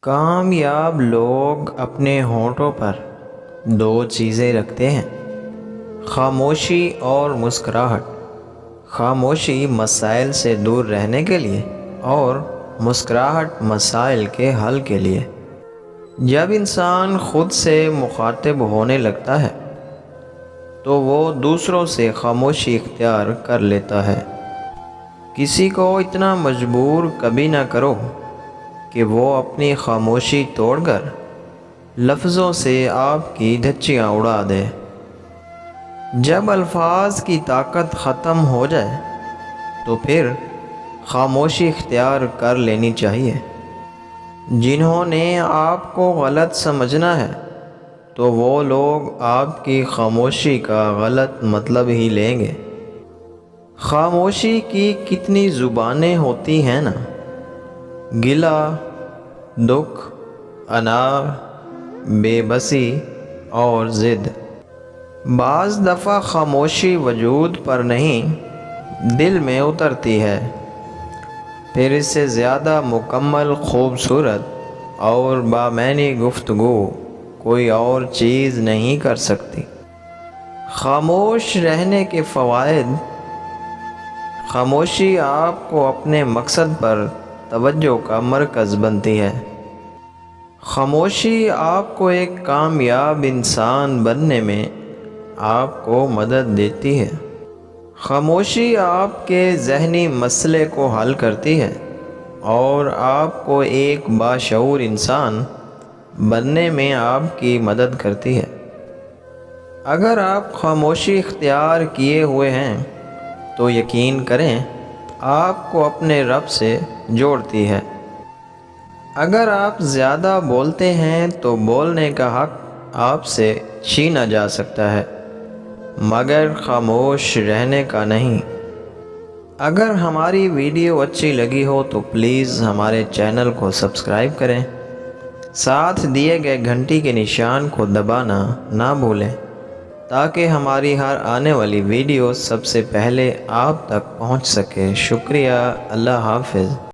کامیاب لوگ اپنے ہونٹوں پر دو چیزیں رکھتے ہیں: خاموشی اور مسکراہٹ۔ خاموشی مسائل سے دور رہنے کے لیے اور مسکراہٹ مسائل کے حل کے لیے۔ جب انسان خود سے مخاطب ہونے لگتا ہے تو وہ دوسروں سے خاموشی اختیار کر لیتا ہے۔ کسی کو اتنا مجبور کبھی نہ کرو کہ وہ اپنی خاموشی توڑ کر لفظوں سے آپ کی دھچیاں اڑا دے۔ جب الفاظ کی طاقت ختم ہو جائے تو پھر خاموشی اختیار کر لینی چاہیے۔ جنہوں نے آپ کو غلط سمجھنا ہے تو وہ لوگ آپ کی خاموشی کا غلط مطلب ہی لیں گے۔ خاموشی کی کتنی زبانیں ہوتی ہیں نا: گلہ، دکھ، انار، بے بسی اور ضد۔ بعض دفعہ خاموشی وجود پر نہیں، دل میں اترتی ہے۔ پھر اس سے زیادہ مکمل، خوبصورت اور بامعنی گفتگو کوئی اور چیز نہیں کر سکتی۔ خاموش رہنے کے فوائد: خاموشی آپ کو اپنے مقصد پر توجہ کا مرکز بنتی ہے۔ خاموشی آپ کو ایک کامیاب انسان بننے میں آپ کو مدد دیتی ہے۔ خاموشی آپ کے ذہنی مسئلے کو حل کرتی ہے اور آپ کو ایک باشعور انسان بننے میں آپ کی مدد کرتی ہے۔ اگر آپ خاموشی اختیار کیے ہوئے ہیں تو یقین کریں آپ کو اپنے رب سے جوڑتی ہے۔ اگر آپ زیادہ بولتے ہیں تو بولنے کا حق آپ سے چھینا جا سکتا ہے، مگر خاموش رہنے کا نہیں۔ اگر ہماری ویڈیو اچھی لگی ہو تو پلیز ہمارے چینل کو سبسکرائب کریں، ساتھ دیے گئے گھنٹی کے نشان کو دبانا نہ بھولیں تاکہ ہماری ہر آنے والی ویڈیو سب سے پہلے آپ تک پہنچ سکے۔ شکریہ۔ اللہ حافظ۔